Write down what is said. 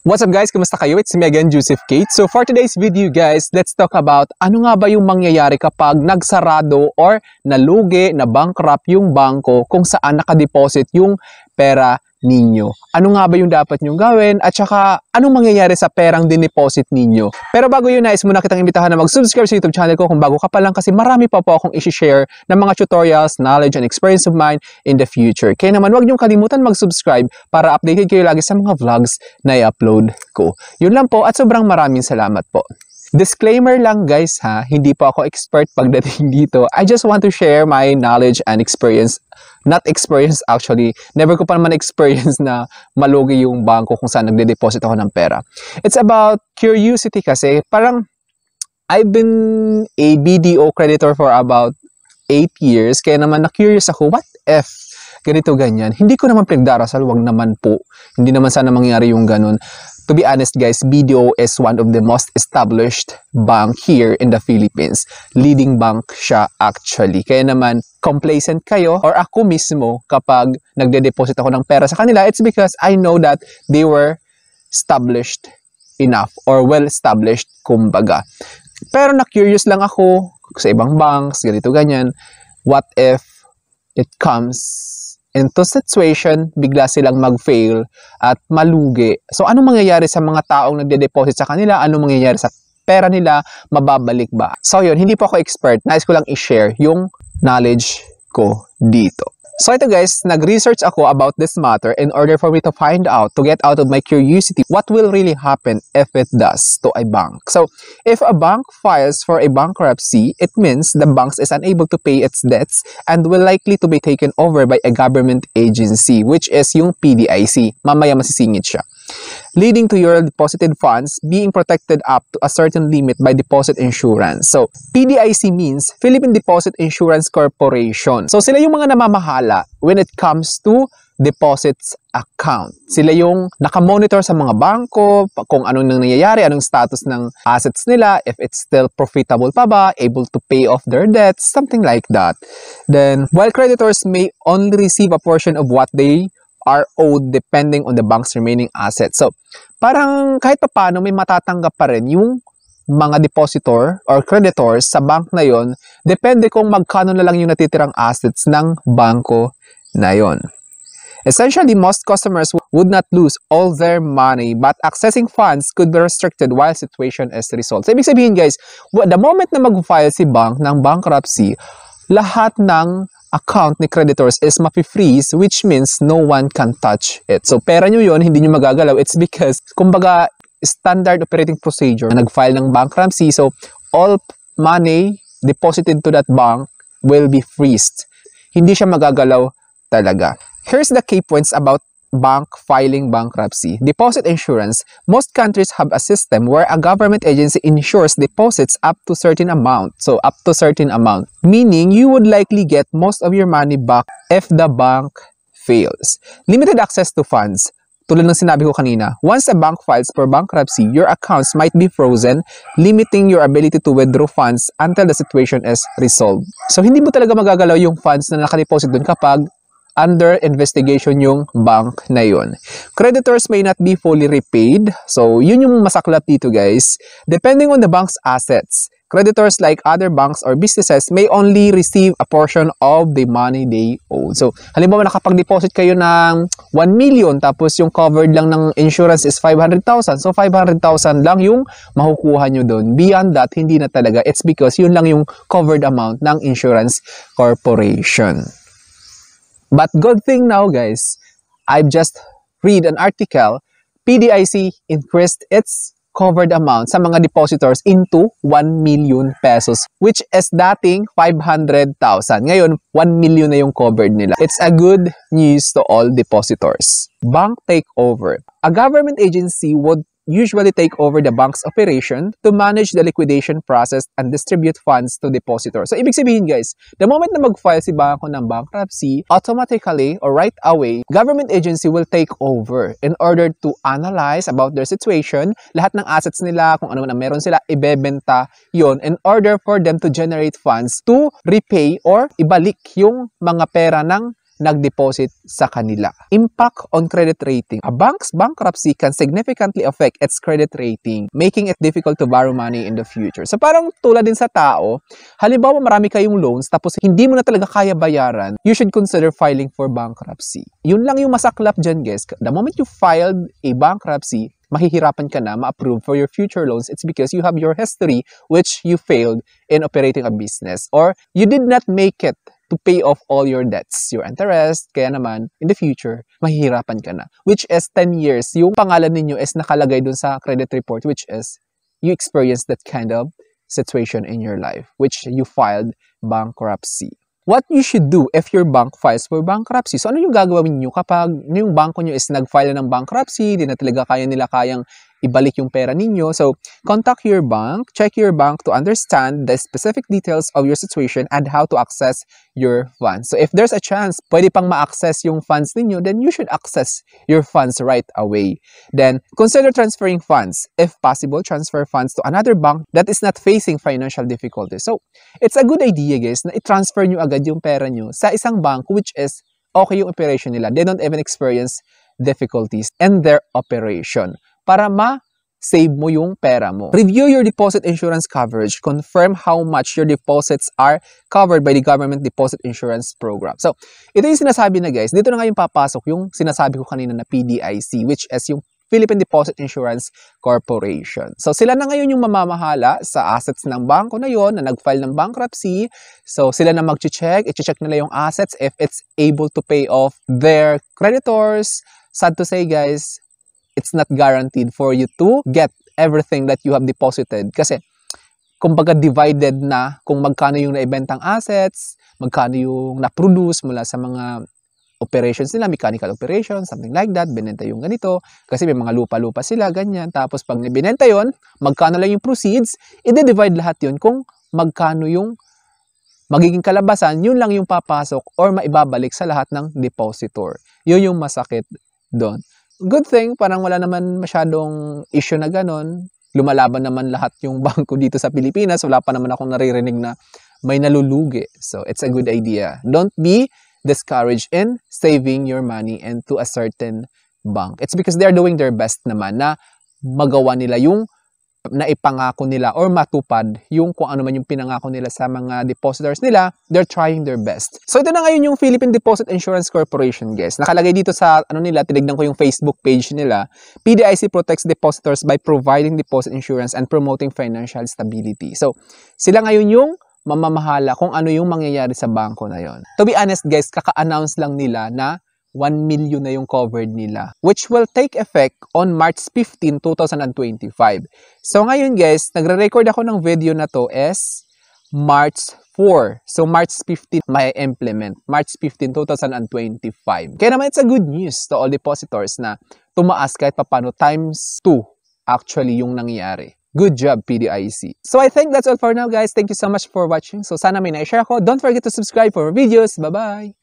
What's up guys? Kumusta kayo? It's me again, Joseph Kate. So for today's video guys, let's talk about ano nga ba yung mangyayari kapag nagsarado or nalugi, na bankrupt yung bangko kung saan nakadeposit yung pera ninyo. Ano nga ba yung dapat nyong gawin at saka anong mangyayari sa perang dineposit ninyo. Pero bago yun, nais muna kitang imbitahan na mag-subscribe sa YouTube channel ko kung bago ka pa lang kasi marami pa po akong isi-share ng mga tutorials, knowledge, and experience of mine in the future. Kaya naman huwag niyong kalimutan mag-subscribe para updated kayo lagi sa mga vlogs na i-upload ko. Yun lang po at sobrang maraming salamat po. Disclaimer lang guys ha, hindi po ako expert pagdating dito. I just want to share my knowledge and experience. Not experience actually. Never ko pa naman experience na malugi yung bangko kung saan nagde-deposit ako ng pera. It's about curiosity kasi. Parang I've been a BDO creditor for about 8 years. Kaya naman na-curious ako, what if ganito ganyan? Hindi ko naman pinagdarasal, wag naman po. Hindi naman sana mangyari yung ganun. To be honest guys, BDO is one of the most established bank here in the Philippines. Leading bank siya actually. Kaya naman, complacent kayo or ako mismo kapag nagde-deposit ako ng pera sa kanila, it's because I know that they were established enough or well established kumbaga. Pero na-curious lang ako sa ibang banks, ganito ganyan. What if it comes into situation, bigla silang mag-fail at malugi. So, anong mangyayari sa mga taong nagde-deposit sa kanila? Anong mangyayari sa pera nila? Mababalik ba? So, yun, hindi po ako expert. Nais ko lang i-share yung knowledge ko dito. So, ito guys, nag-research ako about this matter in order for me to find out, to get out of my curiosity, what will really happen if it does to a bank. So, if a bank files for a bankruptcy, it means the bank is unable to pay its debts and will likely to be taken over by a government agency, which is yung PDIC. Mamaya masisingit siya. Leading to your deposited funds being protected up to a certain limit by deposit insurance. So, PDIC means Philippine Deposit Insurance Corporation. So, sila yung mga namamahala when it comes to deposits account. Sila yung nakamonitor sa mga bangko, kung anong nangyayari, anong status ng assets nila, if it's still profitable pa ba, able to pay off their debts, something like that. Then, while creditors may only receive a portion of what they are owed depending on the bank's remaining assets. So, parang kahit pa paano may matatanggap pa rin yung mga depositor or creditors sa bank na yon, depende kung magkano na lang yung natitirang assets ng bangko na yon. Essentially, most customers would not lose all their money but accessing funds could be restricted while situation is resolved. So, ibig sabihin guys, the moment na mag-file si bank ng bankruptcy, lahat ng account ni creditors is mapi-freeze, which means no one can touch it. So, pera nyo yun, hindi nyo magagalaw. It's because, kumbaga, standard operating procedure na nag-file ng bankruptcy. So, all money deposited to that bank will be freezed. Hindi siya magagalaw talaga. Here's the key points about bank filing bankruptcy. Deposit insurance. Most countries have a system where a government agency insures deposits up to certain amount. So, up to certain amount. Meaning, you would likely get most of your money back if the bank fails. Limited access to funds. Tulad ng sinabi ko kanina, once a bank files for bankruptcy, your accounts might be frozen, limiting your ability to withdraw funds until the situation is resolved. So, hindi mo talaga magagalaw yung funds na nakadeposit dun kapag under investigation yung bank na yun. Creditors may not be fully repaid. So, yun yung masaklap dito guys. Depending on the bank's assets, creditors like other banks or businesses may only receive a portion of the money they owe. So, halimbawa nakapag-deposit kayo ng 1 million tapos yung covered lang ng insurance is 500,000. So, 500,000 lang yung makukuha nyo doon. Beyond that, hindi na talaga. It's because yun lang yung covered amount ng insurance corporation. But good thing now guys, I've just read an article, PDIC increased its covered amount sa mga depositors into 1 million pesos, which is dating 500,000. Ngayon, 1 million na yung covered nila. It's a good news to all depositors. Bank takeover. A government agency would usually take over the bank's operation to manage the liquidation process and distribute funds to depositors. So, ibig sabihin guys, the moment na mag-file si bangko ng bankruptcy, automatically or right away, government agency will take over in order to analyze about their situation, lahat ng assets nila, kung ano na meron sila, ibebenta yon in order for them to generate funds to repay or ibalik yung mga pera ng nag-deposit sa kanila. Impact on credit rating. A bank's bankruptcy can significantly affect its credit rating, making it difficult to borrow money in the future. So parang tulad din sa tao, halimbawa marami kayong loans tapos hindi mo na talaga kaya bayaran, you should consider filing for bankruptcy. Yun lang yung masaklap dyan, guys. The moment you filed a bankruptcy, mahihirapan ka na ma-approve for your future loans. It's because you have your history which you failed in operating a business or you did not make it to pay off all your debts, your interest, kaya naman, in the future, mahihirapan ka na. Which is 10 years, yung pangalan ninyo is nakalagay dun sa credit report, which is, you experienced that kind of situation in your life, which you filed bankruptcy. What you should do if your bank files for bankruptcy? So, ano yung gagawin nyo kapag yung banko nyo is nag-file ng bankruptcy, di na talaga kayang ibalik yung pera ninyo? So, contact your bank, check your bank to understand the specific details of your situation and how to access your funds. So, if there's a chance, pwede pang ma-access yung funds ninyo, then you should access your funds right away. Then, consider transferring funds. If possible, transfer funds to another bank that is not facing financial difficulties. So, it's a good idea, guys, na i-transfer nyo agad yung pera nyo sa isang bank which is okay yung operation nila. They don't even experience difficulties in their operation para ma-save mo yung pera mo. Review your deposit insurance coverage. Confirm how much your deposits are covered by the government deposit insurance program. So, ito yung sinasabi na, guys. Dito na nga yung papasok yung sinasabi ko kanina na PDIC, which is yung Philippine Deposit Insurance Corporation. So, sila na ngayon yung mamamahala sa assets ng bangko na yon na nag-file ng bankruptcy. So, sila na mag-check. I-check nila yung assets if it's able to pay off their creditors. Sad to say, guys, it's not guaranteed for you to get everything that you have deposited. Kasi, kumbaga divided na kung magkano yung naibentang assets, magkano yung na-produce mula sa mga operations nila, mechanical operations, something like that, binenta yung ganito, kasi may mga lupa-lupa sila, ganyan. Tapos pag binenta yon, magkano lang yung proceeds, i-divide lahat yun kung magkano yung magiging kalabasan, yun lang yung papasok or maibabalik sa lahat ng depositor. Yun yung masakit doon. Good thing, parang wala naman masyadong issue na ganon. Lumalaban naman lahat yung bangko dito sa Pilipinas. Wala pa naman akong naririnig na may nalulugi. So, it's a good idea. Don't be discouraged in saving your money into a certain bank. It's because they're doing their best naman na magawa nila yung naipangako nila or matupad yung kung ano man yung pinangako nila sa mga depositors nila. They're trying their best. So ito na ngayon yung Philippine Deposit Insurance Corporation, guys. Nakalagay dito sa ano nila, tinignan ko yung Facebook page nila. PDIC protects depositors by providing deposit insurance and promoting financial stability. So sila ngayon yung mamamahala kung ano yung mangyayari sa bangko na yon. To be honest, guys, kaka-announce lang nila na 1 million na yung covered nila, which will take effect on March 15, 2025. So ngayon, guys, nagre-record ako ng video na to is March 4. So March 15 may implement. March 15, 2025. Kaya naman it's a good news to all depositors na tumaas kahit papano times 2 actually yung nangyari. Good job, PDIC. So I think that's all for now, guys. Thank you so much for watching. So sana may na-share ko. Don't forget to subscribe for more videos. Bye-bye!